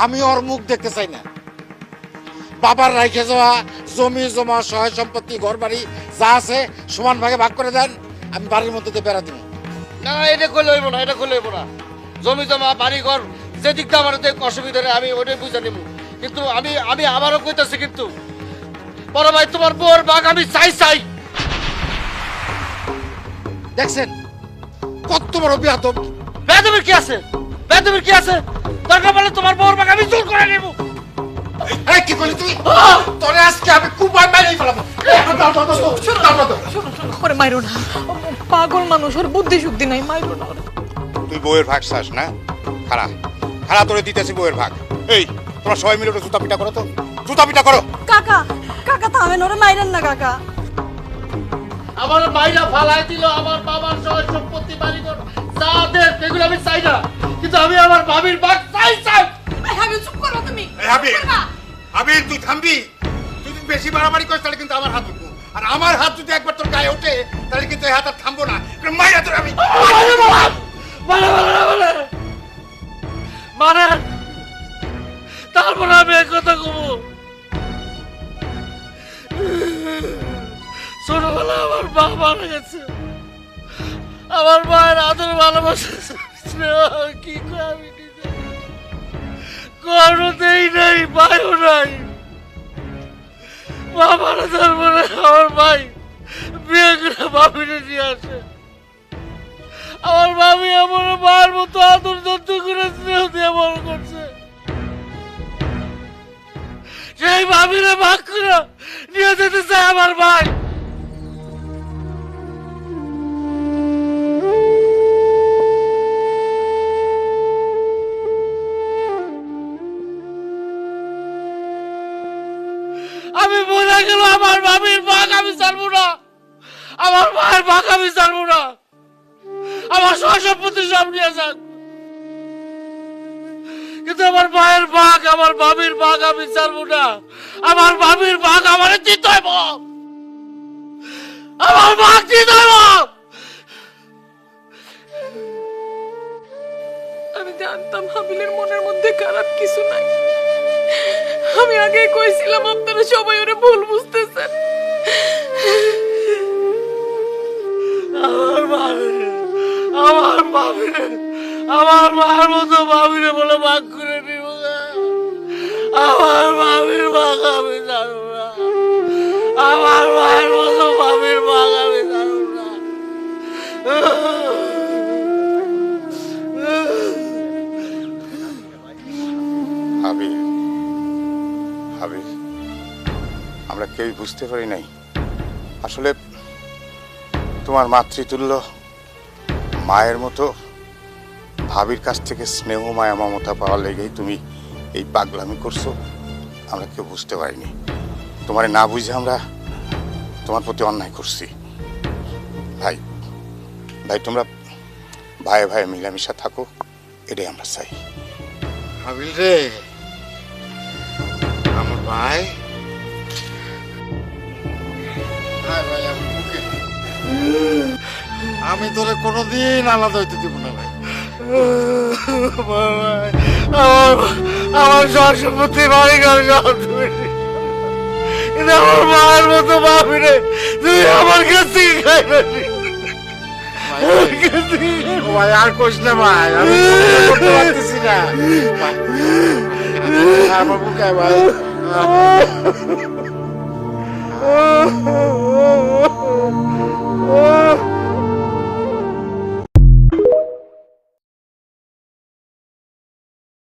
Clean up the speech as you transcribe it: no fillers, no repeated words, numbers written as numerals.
আমি ওর মুখ দেখতে চাই না। বাবার রাইখে যাওয়া জমি জমা সহায় সম্পত্তি ঘর বাড়ি যা আছে সমান ভাগে ভাগ করে দেন, আমি বাড়ির মধ্যে দিয়ে বেড়া দিব। না এটা করলে হইব না, এটা করলে হইব না। জমি জমা বাড়ি ঘর যে দিকটা আমার অসুবিধা নেই, আমি ওটাই বুঝে নিব। কিন্তু আমি আবারও কইতাছি, কিন্তু বড় ভাই তোমার বউর ভাগ আমি চাই। দেখছেন কত বড় বিয়াদব। বেদবের কি আছে? বেদবের কি আছে? দরকার পড়লে তোমার বউর ভাগ আমি জোর করে নেব। এই কি করলি তুই? তোরে আজকে আমি কুপায় মেরেই ফেলাবো। ওরে মাইরো না, পাগল মানুষ, ওর বুদ্ধি শুদ্ধি নাই, মাইরো না ওরে। তুই বউয়ের ভাগ চাস না? খাড়া খাড়া তোরে দিতেছি বউয়ের ভাগ। এই তোমরা সবাই মিলে ওটা জুতা পিটা করো তো, জুতা পিটা করো। কাকা কাকা থামেন, ওরে মাইরেন না কাকা। আমার মাইরা ফালাই দিল আমার বাবার সহায় সম্পত্তি বাড়ি ঘর যা দেশ এগুলো আমি চাই না, কিন্তু আমি আমার ভাবির ভাগ চাই। এই হাবি চুপ করো তুমি। এই আবির তুই থামবি। তুই যদি বেশি বাড়াবাড়ি করিস তাহলে কিন্তু আমার হাত উঠবো, আর আমার হাত যদি একবার তোর গায়ে ওঠে তাহলে কিন্তু এই হাত আর থামবো না। মাইরা তোর আমি মানে তারপরে আমি এক কথা কব। ছোটবেলা আমার মা মারা গেছে, আমার মায়ের আদর ভালোবাসা কি করে আমি নিজে করতেই নাই, পাইও নাই। মা মারা যাওয়ার পরে আমার ভাই বিয়ে করে ভাবিনে নিয়ে আসে। আমার ভাবি আমার মায়ের মতো আদর যত্ন করে স্নেহ দিয়ে বড় করছে। সেই ভাবিরে ভাগ করে নিয়ে যেতে চায় আমার ভাই। আমি বলে গেল আমার ভাবির ভাগ আমি ছাড়বো না, আমার মায়ের ভাগ আমি ছাড়বো না, আমার সহায় সম্পত্তি সব নিয়ে যান, কিন্তু আমার মায়ের ভাগ আমার ভাবির ভাগ আমি ছাড়বো না। আমার ভাবির ভাগ আমার দিতে হইব, আমার ভাগ দিতে হইব। আমি জানতাম হাবিলের মনের মধ্যে খারাপ কিছু নাই। আমি আগেই কইছিলাম আপনারা সবাই ওরে ভুল বুঝতেছেন। আমার ভাবিরে আমার মায়ের মতো ভাবিরে বলে ভাগ করে নিব। আমার ভাবির ভাগ আমি জানব না, আমার মায়ের মতো ভাবির ভাগ আমি জানব না। আবির আবির আমরা কেউই বুঝতে পারি নাই আসলে তোমার মাতৃতুল্য মায়ের মতো ভাবির কাছ থেকে স্নেহ মায়া মমতা পাওয়ার লেগেই তুমি এই পাগলামি করছো। আমরা কেউ বুঝতে পারিনি, তোমারে না বুঝে আমরা তোমার প্রতি অন্যায় করছি। ভাই ভাই তোমরা ভাই ভাই মিলামিশা থাকো, এটাই আমরা চাই। হাবিল রে আমার ভাই, ভাই আমি বুকে, আমি তোরে কোনোদিন আলাদা হইতে দিব না ভাই। আমার সব সম্পত্তি বাড়ি ঘর সব তুমি, কিন্তু আমার মায়ের মতো ভাবিরে তুমি আমার কাছ থেকে খাইনি। ভাই আর কোশ না ভাই, আমি করতে পারতেছি না আমার বুকে ভাই।